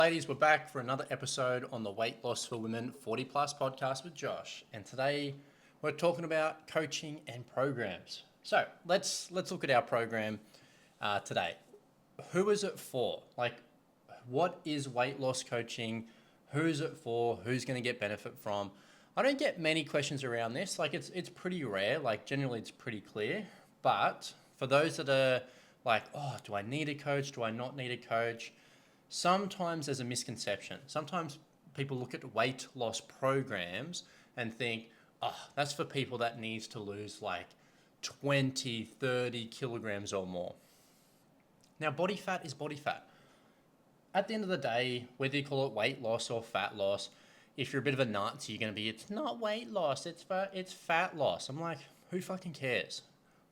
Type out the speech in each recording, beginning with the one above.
Ladies, we're back for another episode on the Weight Loss for Women 40 Plus podcast with Josh. And today we're talking about coaching and programs. So let's look at our program today. Who is it for? What is weight loss coaching? Who is it for? Who's going to get benefit from? I don't get many questions around this. It's pretty rare. Generally it's pretty clear. But for those that are like, oh, do I need a coach? Do I not need a coach? Sometimes there's a misconception. Sometimes people look at weight loss programs and think, oh, that's for people that needs to lose 20, 30 kilograms or more. Now, body fat is body fat. At the end of the day, whether you call it weight loss or fat loss, if you're a bit of a Nazi, you're going to be, it's not weight loss, it's fat loss. I'm like, who fucking cares?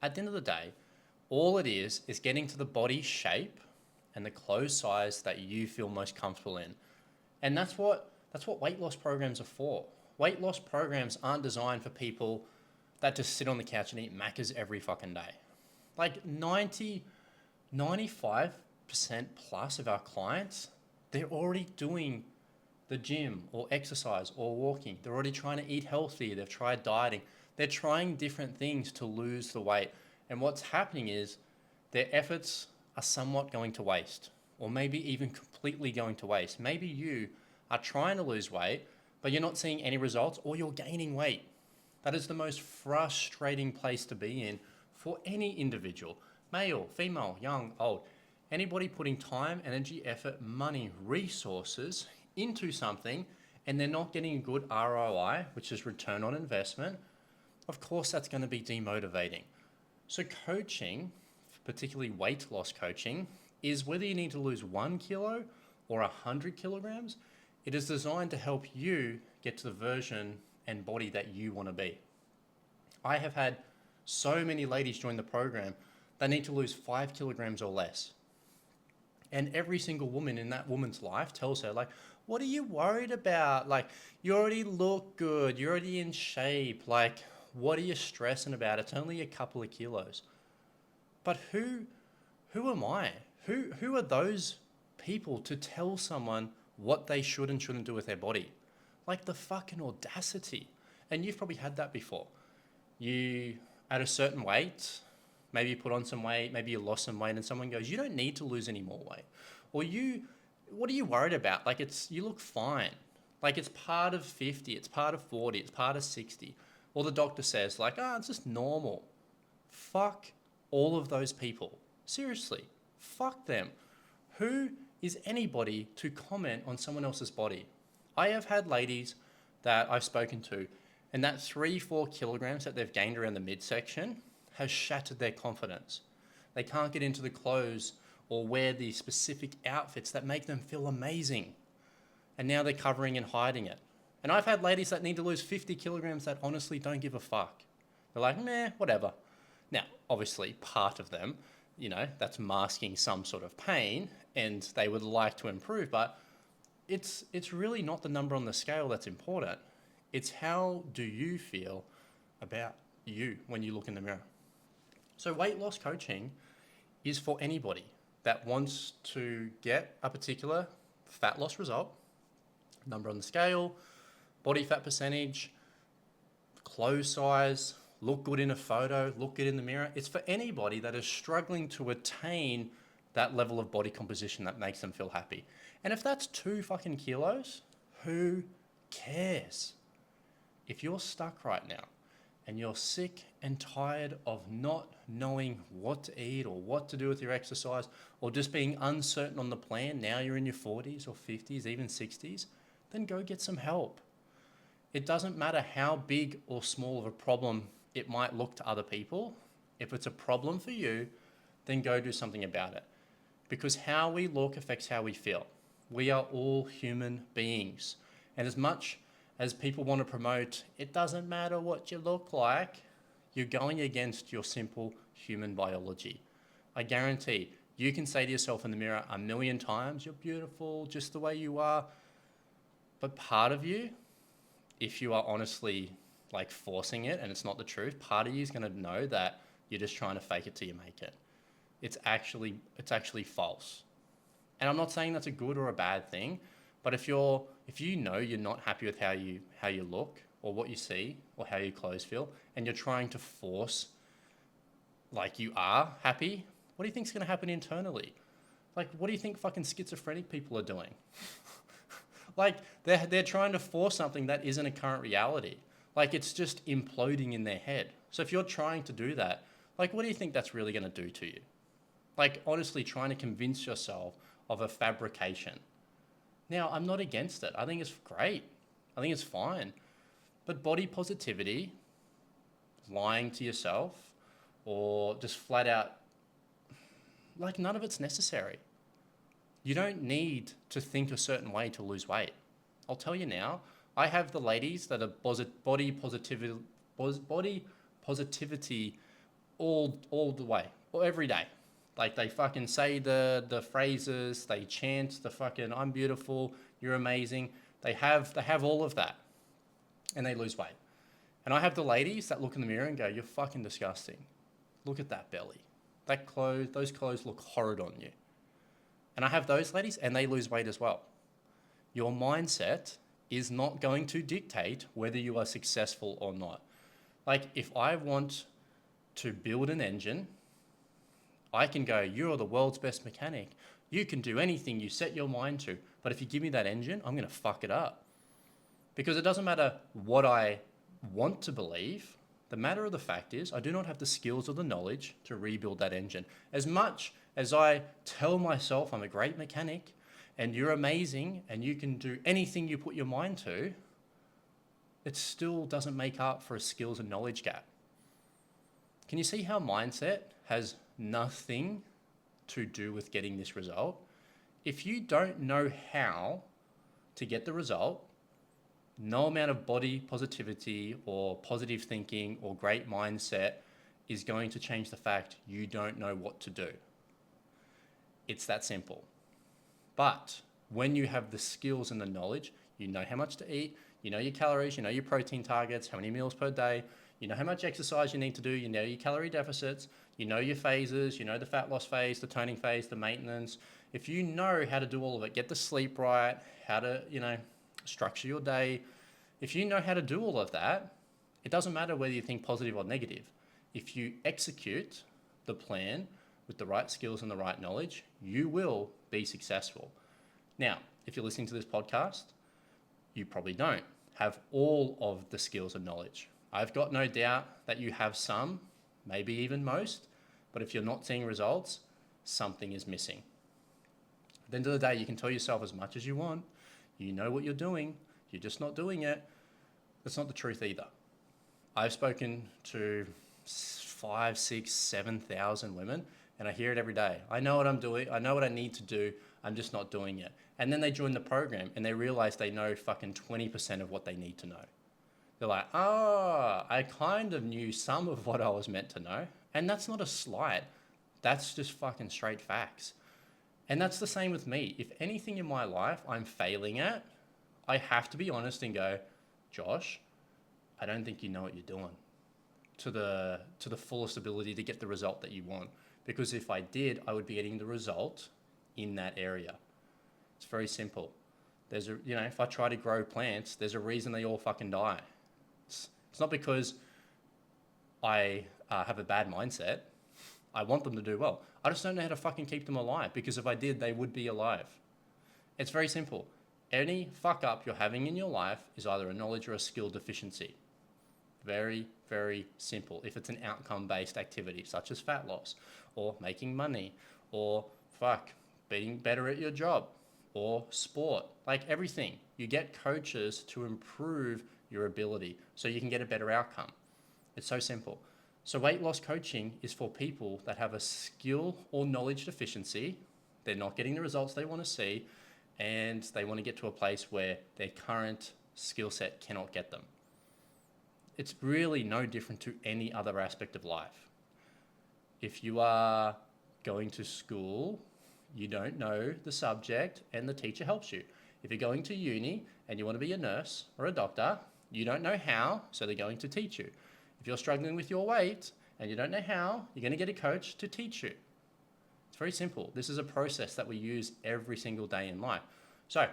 At the end of the day, all it is getting to the body shape and the clothes size that you feel most comfortable in. And that's what weight loss programs are for. Weight loss programs aren't designed for people that just sit on the couch and eat Maccas every fucking day. 95% plus of our clients, they're already doing the gym or exercise or walking. They're already trying to eat healthy. They've tried dieting. They're trying different things to lose the weight. And what's happening is their efforts are somewhat going to waste, or maybe even completely going to waste. Maybe you are trying to lose weight, but you're not seeing any results, or you're gaining weight. That is the most frustrating place to be in for any individual, male, female, young, old. Anybody putting time, energy, effort, money, resources into something, and they're not getting a good ROI, which is return on investment, of course that's going to be demotivating. So coaching, particularly weight loss coaching, is whether you need to lose 1 kilo or 100 kilograms, it is designed to help you get to the version and body that you want to be. I have had so many ladies join the program that need to lose 5 kilograms or less. And every single woman in that woman's life tells her, what are you worried about? You already look good. You're already in shape. What are you stressing about? It's only a couple of kilos. But who am I? Who are those people to tell someone what they should and shouldn't do with their body? The fucking audacity. And you've probably had that before. You at a certain weight, maybe you put on some weight, maybe you lost some weight, and someone goes, you don't need to lose any more weight. Or what are you worried about? You look fine. It's part of 50, it's part of 40, it's part of 60. Or the doctor says it's just normal. Fuck all of those people. Seriously, fuck them. Who is anybody to comment on someone else's body? I have had ladies that I've spoken to, and that 3-4 kilograms that they've gained around the midsection has shattered their confidence. They can't get into the clothes or wear the specific outfits that make them feel amazing. And now they're covering and hiding it. And I've had ladies that need to lose 50 kilograms that honestly don't give a fuck. They're like, meh, whatever. Now, obviously, part of them, that's masking some sort of pain and they would like to improve, but it's really not the number on the scale that's important. It's how do you feel about you when you look in the mirror. So weight loss coaching is for anybody that wants to get a particular fat loss result, number on the scale, body fat percentage, clothes size, look good in a photo, look good in the mirror. It's for anybody that is struggling to attain that level of body composition that makes them feel happy. And if that's 2 fucking kilos, who cares? If you're stuck right now and you're sick and tired of not knowing what to eat or what to do with your exercise, or just being uncertain on the plan, now you're in your 40s or 50s, even 60s, then go get some help. It doesn't matter how big or small of a problem it might look to other people. If it's a problem for you, then go do something about it. Because how we look affects how we feel. We are all human beings. And as much as people want to promote, it doesn't matter what you look like, you're going against your simple human biology. I guarantee you can say to yourself in the mirror 1,000,000 times, you're beautiful just the way you are. But part of you, if you are honestly forcing it and it's not the truth, part of you is going to know that you're just trying to fake it till you make it. It's actually false. And I'm not saying that's a good or a bad thing, but if you know you're not happy with how you look or what you see or how your clothes feel, and you're trying to force like you are happy, what do you think's going to happen internally? Like, what do you think fucking schizophrenic people are doing? Like, they're trying to force something that isn't a current reality. Like, it's just imploding in their head. So if you're trying to do that, like, what do you think that's really going to do to you? Like, honestly, trying to convince yourself of a fabrication. Now, I'm not against it. I think it's great. I think it's fine. But body positivity, lying to yourself, or just flat out, like, none of it's necessary. You don't need to think a certain way to lose weight. I'll tell you now, I have the ladies that are body positivity all the way, or every day. Like, they fucking say the phrases, they chant the fucking I'm beautiful, you're amazing. They have all of that, and they lose weight. And I have the ladies that look in the mirror and go, you're fucking disgusting. Look at that belly. Those clothes look horrid on you. And I have those ladies and they lose weight as well. Your mindset is not going to dictate whether you are successful or not. Like, if I want to build an engine, I can go, you're the world's best mechanic. You can do anything you set your mind to. But if you give me that engine, I'm going to fuck it up. Because it doesn't matter what I want to believe. The matter of the fact is, I do not have the skills or the knowledge to rebuild that engine. As much as I tell myself I'm a great mechanic and you're amazing and you can do anything you put your mind to, it still doesn't make up for a skills and knowledge gap. Can you see how mindset has nothing to do with getting this result? If you don't know how to get the result, no amount of body positivity or positive thinking or great mindset is going to change the fact you don't know what to do. It's that simple. But when you have the skills and the knowledge, you know how much to eat, you know your calories, you know your protein targets, how many meals per day, you know how much exercise you need to do, you know your calorie deficits, you know your phases, you know the fat loss phase, the toning phase, the maintenance. If you know how to do all of it, get the sleep right, how to, structure your day. If you know how to do all of that, it doesn't matter whether you think positive or negative. If you execute the plan with the right skills and the right knowledge, you will be successful. Now, if you're listening to this podcast, you probably don't have all of the skills and knowledge. I've got no doubt that you have some, maybe even most, but if you're not seeing results, something is missing. At the end of the day, you can tell yourself as much as you want. You know what you're doing. You're just not doing it. That's not the truth either. I've spoken to 5, 6, 7,000 women, and I hear it every day. I know what I'm doing. I know what I need to do. I'm just not doing it. And then they join the program and they realize they know fucking 20% of what they need to know. They're like, I kind of knew some of what I was meant to know. And that's not a slight. That's just fucking straight facts. And that's the same with me. If anything in my life I'm failing at, I have to be honest and go, Josh, I don't think you know what you're doing to the fullest ability to get the result that you want. Because if I did, I would be getting the result in that area. It's very simple. If I try to grow plants, there's a reason they all fucking die. It's not because I have a bad mindset. I want them to do well. I just don't know how to fucking keep them alive, because if I did, they would be alive. It's very simple. Any fuck up you're having in your life is either a knowledge or a skill deficiency. Very, very simple. If it's an outcome-based activity, such as fat loss, or making money, or being better at your job, or sport, like everything. You get coaches to improve your ability so you can get a better outcome. It's so simple. So weight loss coaching is for people that have a skill or knowledge deficiency. They're not getting the results they want to see, and they want to get to a place where their current skill set cannot get them. It's really no different to any other aspect of life. If you are going to school, you don't know the subject and the teacher helps you. If you're going to uni and you want to be a nurse or a doctor, you don't know how, so they're going to teach you. If you're struggling with your weight and you don't know how, you're going to get a coach to teach you. It's very simple. This is a process that we use every single day in life. So,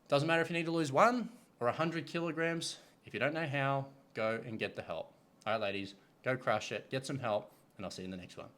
doesn't matter if you need to lose 1 or 100 kilograms. If you don't know how, go and get the help. All right, ladies, go crush it, get some help, and I'll see you in the next one.